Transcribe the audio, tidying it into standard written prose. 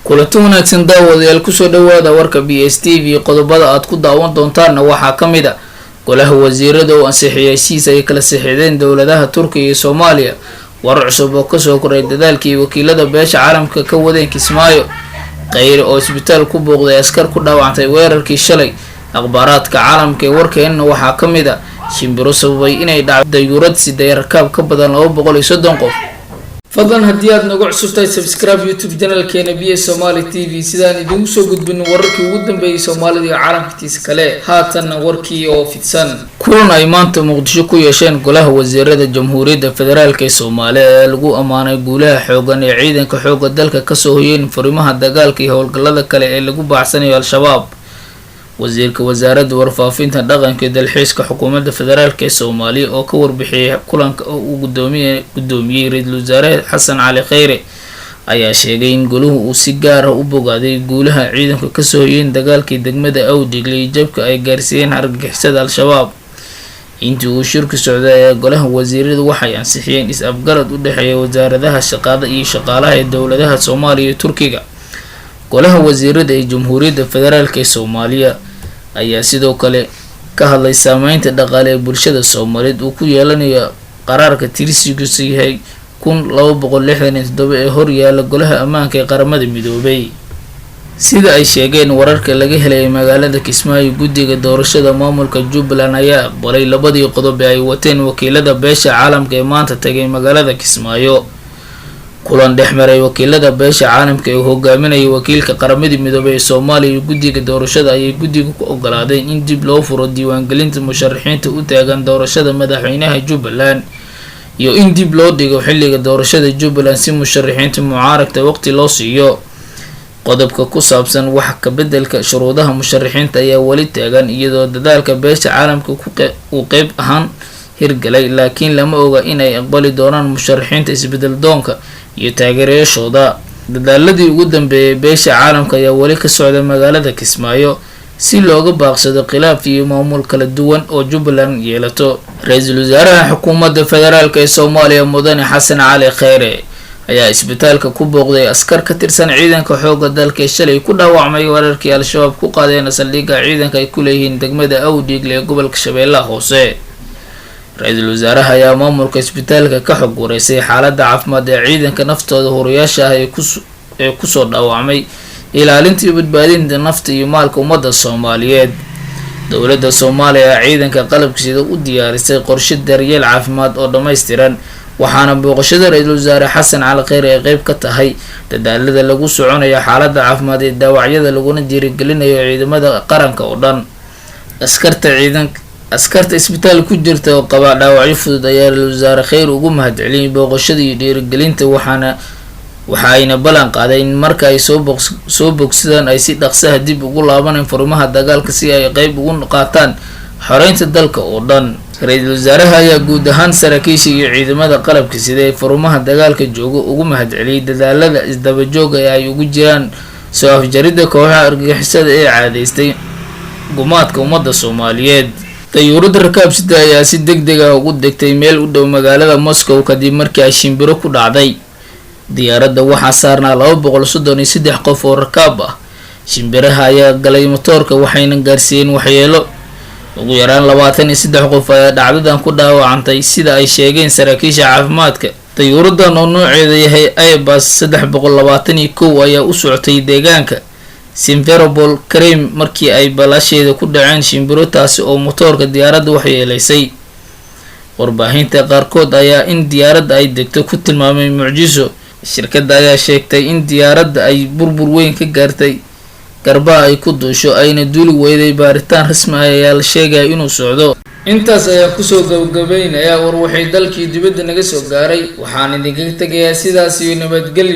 kulanti wanaagsan daawadayaal kusoo dhawaada warka BSTV qodobada aad ku daawan doontaana waxaa ka mid ah golaha wasiirada oo ansixiyay heshiis ay kala saxiixdeen dowladaha Turkiga iyo Soomaaliya warar cusub oo kasoo koray dadaalkii wakiilada beesha caalamka ka wadeen Kismaayo Kheyre oo isbitaal ku booqday askar ku dhaawacantay weerarkii shalay akhbaaraadka caalamka ee warkeena waxaa ka mid ah shimbiro sababay inay dhacdo yurad siday rakaab ka badan 230 qof fadlan haddii aad nagu cusubtahay subscribe YouTube channelkeena BS Somali TV sidaan idinku soo gudbin wararkii ugu dambeeyay Soomaalida iyo caalamkiisa kale haatan warkii oo fidsan kulan ay maanta Muqdisho ku yeesheen golaha wasiirada Jamhuuriyadda Federaalka ee Soomaaliya ee lagu amaanay guulaha xoogan ee ciidanka xoogga dalka ka soo hoyeen furimaha dagaalka iyo howlgallada kale ee lagu baaxsanayo Al-Shabaab wasiirka wasaaradda warfaafinta dhaqanka iyo dalxiiska xukuumadda federaalka ee Soomaaliya oo ka warbixiyay kulanka uu gudoomiyay ra'iisul wasaare Xasan Cali Kheyre ayaa sheegay in goluhu uu si gaar ah u bogaaday guulaha ciidanka ka soo hoyeen dagaalkii degmada Awdigle iyo jabka ay gaarsiiyeen argagixisada Al-Shabaab intii uu shirku socday ee golaha wasiiradu waxay ansixiyeen is-afgarad u dhaxeeya wasaaradaha shaqada iyo shaqaalaha ee dowladaha Soomaaliya iyo Turkiga golaha wasiirada ee Jamhuuriyadda Federaalka ee Soomaaliya ayaa sidoo kale ka hadlay saameynta dhaqaale ee bulshada Soomaaliyeed uu ku yeelanayo qaraarka tirsigiisu yahay 1267 ee hor yaala golaha ammaanka ee qaramada midoobay sida ay sheegeen wararka laga helay magaalada Kismaayo guddiga doorashada maamulka Jubbaland ayaa aqbalay labadii qodob ee ay wateen wakiilada beesha caalamka ee maanta tagay magaalada Kismaayo kulan dhexmaray wakiilada beesha caalamka ee hogaaminaya wakiilka qaramada midoobay ee Soomaaliya iyo guddiga doorashada ayay guddigu ku ogolaadeen in dib loo furo diiwaangelinta musharaxiinta u taagan doorashada madaxweynaha Jubbaland iyo in dib loo dhigo xilliga doorashada Jubbaland si musharaxiinta mucaaradka waqti loo siiyo qodobka ku saabsan wax ka bedelka shuruudaha musharaxiinta ayaa wali taagan iyadoo dadaalka beesha caalamka uu qayb ahaan hirgalay laakiin lama oga in ay aqbali doonaan musharaxiinta isbedel doonka iyo taageerayaashooda dadaaladii ugu dambeeyay beesha caalamka ayaa wali ka socda magaalada Kismaayo si looga baaqsado khilaaf iyo maamul kala duwan oo Jubbaland yeelato ra'iisul wasaaraha xukuumadda federaalka ee Soomaaliya mudane Xasan Cali Kheyre ayaa isbitaalka ku booqday askar ka tirsan ciidanka xoogga dalka ee shalay ku dhaawacmay weerarkii Al-Shabaab ku qaadeen saldhigga ciidanka ay ku leeyihiin degmada Awdigle ee gobolka Shabeellaha Hoose ra'iisul wasaaraha ayaa maamulka isbitaalka ka xog wareysay xaaladda caafimaad ee ciidanka naftooda horiyaasha ah ee ku soo dhaawacmay ilaalinta iyo badbaadinta nafta iyo maalka ummadda Soomaaliyeed dowladda Soomaaliya ciidanka qalabkiisa u diyaarisay qorshe daryeel caafimaad oo dhameystiran waxaana booqashada ra'iisul wasaare Xasan Cali Kheyre ay qayb ka tahay dadaalada lagu soconayo xaaladda caafimaad ee dhaawacyada laguna dhiirigelinayo ciidamada qaranka oo dhan askarta isbitaal ku jirta oo qaba dhaawacyo fudud ayaa ra'iisul wasaare Kheyre ugu mahadceliyay booqashada iyo dhiirigelinta waxayna ballan qaaday in marka ay soo bogsadaan ay si dhaqso ah dib ugu laabanayaan furimaha dagaalka si ay qayb uga qaataan xoreynta dalka oo dhan ra'iisul wasaaraha ayaa guud ahaan saraakiisha iyo ciidamada qalabka sida ee furimaha dagaalka jooga ugu mahadceliyay dadaalada isdaba jooga ee ay ugu jiraan soo afjaridda kooxaha argagixisada ee caadeystay gumaadka ummadda Soomaaliyeed dayuurada rakaab sida ayaa si degdeg ah ugu degtay meel u dhow magaalada Moscow kadib markii ay shimbiro ku dhacday diyaaradda waxaa saarnaa 233 qof oo rakaab ah shimbiraha ayaa galay matoorka waxayna gaarsiiyeen waxyeelo ugu yaraan 23 qof ayaa dhacdadan ku dhaawacantay sida ay sheegeen saraakiisha caafimaadka dayuuradan oo nooceedu yahay Airbus 321 ayaa u socotay deegaanka Simferopol Krem markii ay balaasheeda ku dhaceen shimbiro taasi oo matoorka diyaaradda waxyeelaysay warbaahinta qaarkood ayaa in diyaaradda ay degto ku tilmaamay mucjiso shirkadda ayaa sheegtay in diyaaradda ay burbur weyn ka gaartay garbaha ay ku duusho ayna duuli weyday baaritaan rasmi ah ayaa la sheegaya inuu socdo intaas ayaa kusoo gabagabeynaya war waxay dalkii dibadda naga soo gaaray waxaan idinkaga tegayaa sidaas iyo nabadgelyo